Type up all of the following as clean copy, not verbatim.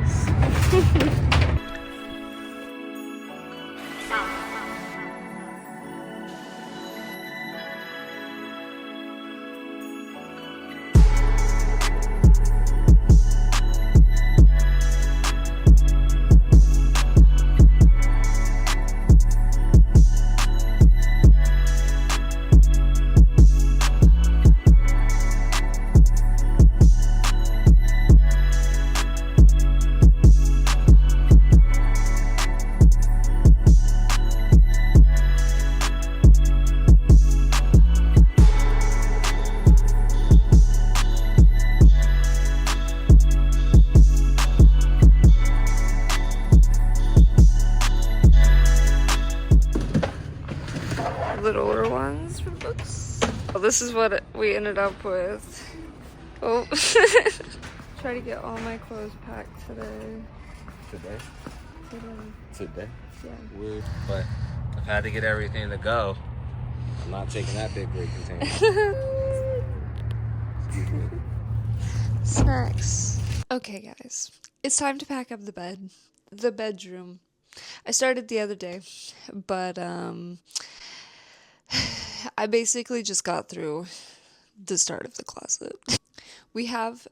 guys. Littler ones for books. Well, this is what we ended up with. Oh, try to get all my clothes packed today. Today? Yeah. Weird, but I've had to get everything to go. I'm not taking that big weight container. Excuse me. Snacks. Okay, guys, it's time to pack up the bed, the bedroom. I started the other day, but I basically just got through the start of the closet. We have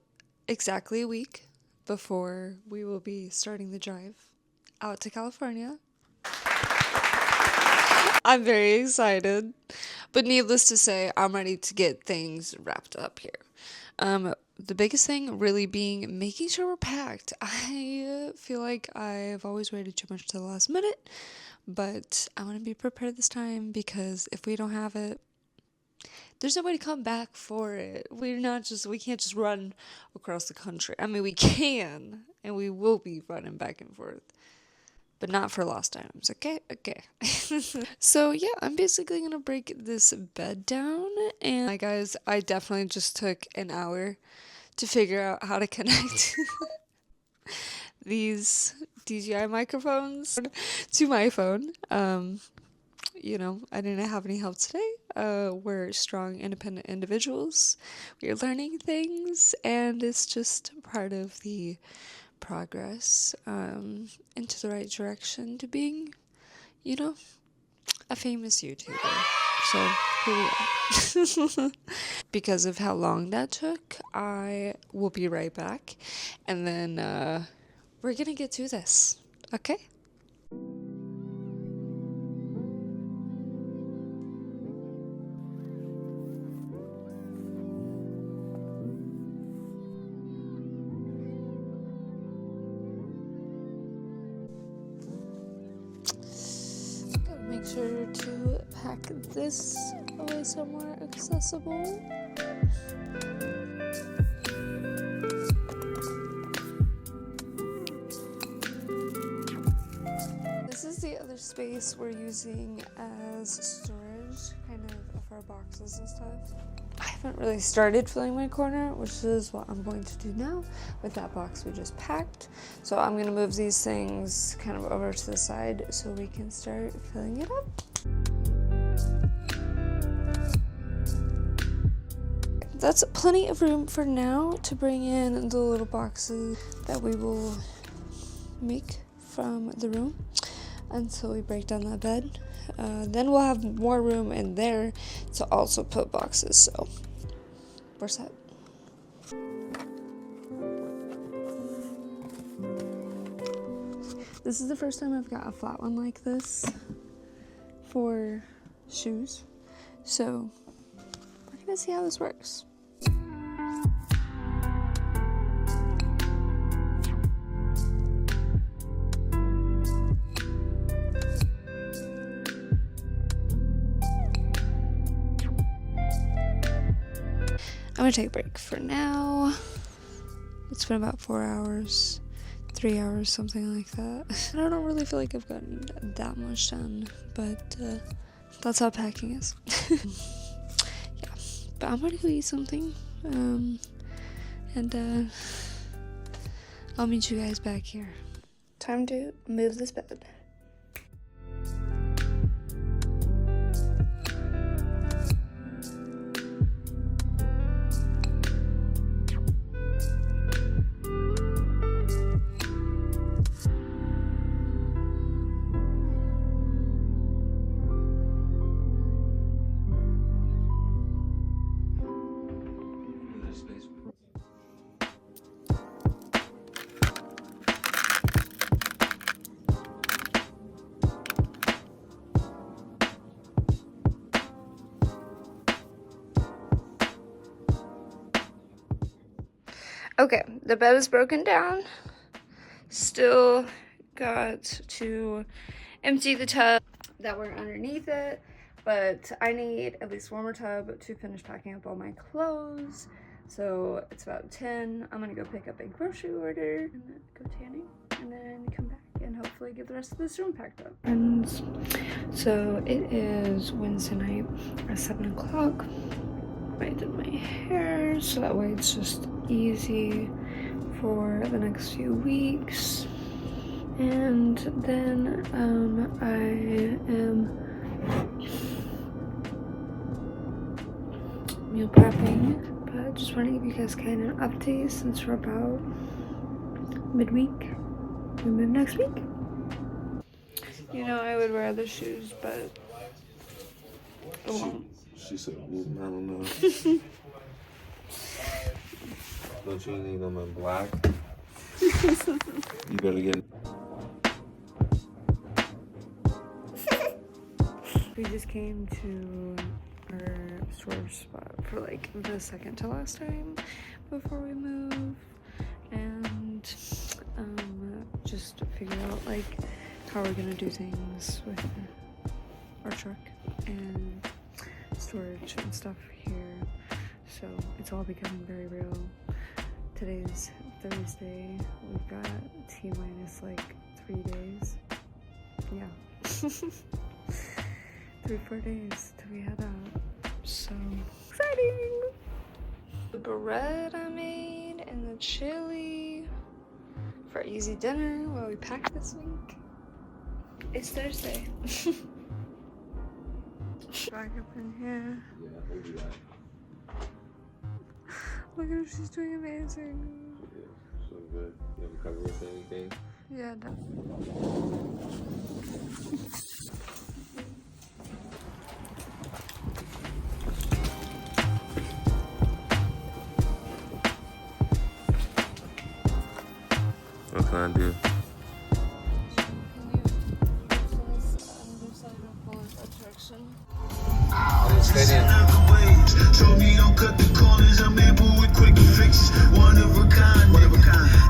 exactly a week before we will be starting the drive out to California. I'm very excited, but needless to say, I'm ready to get things wrapped up here. The biggest thing really being making sure we're packed. I feel like I've always waited too much to the last minute, but I want to be prepared this time because if we don't have it, there's no way to come back for it. We can't just run across the country. I mean, we can, and we will be running back and forth, but not for lost items, okay? Okay. So, yeah, I'm basically going to break this bed down, and guys, I definitely just took an hour to figure out how to connect these DJI microphones to my phone. You know, I didn't have any help today. We're strong, independent individuals. We're learning things, and it's just part of the progress into the right direction to being, you know, a famous YouTuber. So here we are. Because of how long that took, I will be right back, and then we're gonna get to this, okay? Make sure to pack this away somewhere accessible. This is the other space we're using as storage, kind of our boxes and stuff. I haven't really started filling my corner, which is what I'm going to do now with that box we just packed. So I'm going to move these things kind of over to the side so we can start filling it up. That's plenty of room for now to bring in the little boxes that we will make from the room until we break down that bed. Then we'll have more room in there to also put boxes, so we're set. This is the first time I've got a flat one like this for shoes, so we're gonna see how this works. I'm gonna take a break for now. It's been about 4 hours, 3 hours, something like that. I don't really feel like I've gotten that much done, but that's how packing is. Yeah, but I'm gonna go eat something, and I'll meet you guys back here. Time to move this bed. Okay, the bed is broken down. Still got to empty the tub that were underneath it, but I need at least one more tub to finish packing up all my clothes. So it's about 10. I'm gonna go pick up a grocery order and then go tanning and then come back and hopefully get the rest of this room packed up. Friends, so it is Wednesday night at 7 o'clock. I did my hair so that way it's just easy for the next few weeks. And then I am meal prepping, but just want to give you guys kind of an update since we're about midweek. We move next week. You know, I would wear the shoes, but it won't. She said, I don't know. Don't you need them in black? You better get. We just came to our storage spot for like the second to last time before we move, and just to figure out like how we're gonna do things with our truck and storage and stuff here. So it's all becoming very real. Today's Thursday. We've got T-minus like 3 days. Yeah. 3-4 days till we head out. So exciting! The bread I made and the chili for easy dinner while we pack this week. It's Thursday. Back up in here. Yeah, we'll do that. Look at her, she's doing amazing. Yeah, so good. You haven't covered with anything? Yeah, no. What can I do? Show me don't cut the corners, I'm able with quick fixes. One of a kind.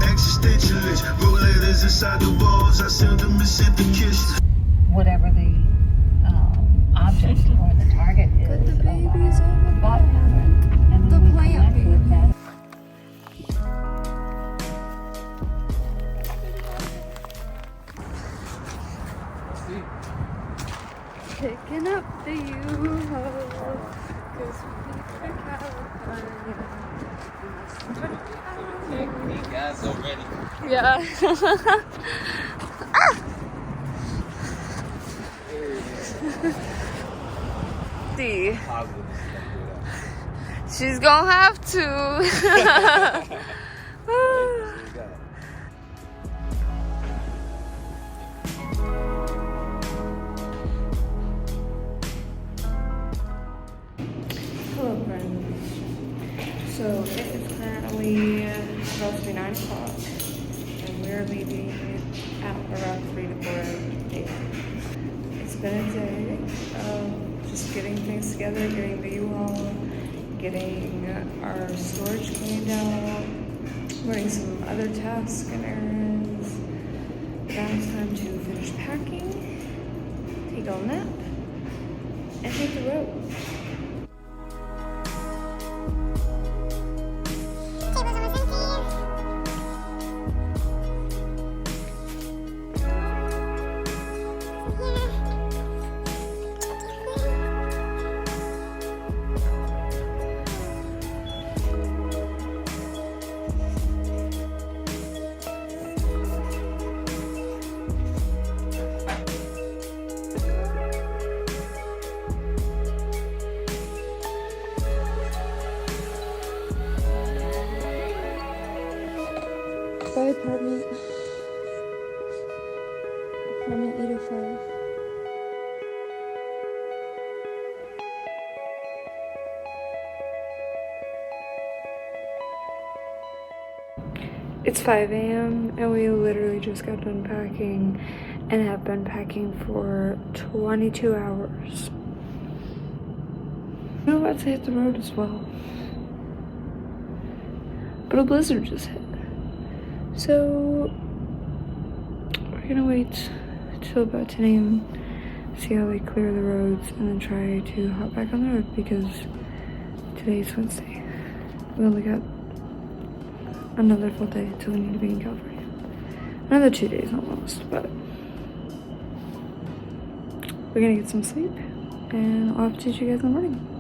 Existentialist. Wrote letters inside the walls, I sent them and sent the kisses. Whatever the object or the target is. Put the babies on the thought pattern. And The then we plant connect with that. Picking up the U-Haul, 'cause we leave for California. Hey guys, already. Yeah. See, Positive. she's gonna have to. Hello friends. So it is currently supposed to be 9 o'clock and we're leaving at around 3 to 4 a.m. It's been a day of just getting things together, getting the U-Haul, getting our storage cleaned out, running some other tasks and errands. Now it's time to finish packing, take a nap, and hit the road. Bye, apartment. Apartment 805. It's 5 a.m. and we literally just got done packing and have been packing for 22 hours. We're about to hit the road as well. but a blizzard just hit. So we're gonna wait till about 10 a.m. see how they clear the roads, and then try to hop back on the road because today's Wednesday. We only got another full day until we need to be in California. Another 2 days almost, but we're gonna get some sleep, and I'll update you guys in the morning.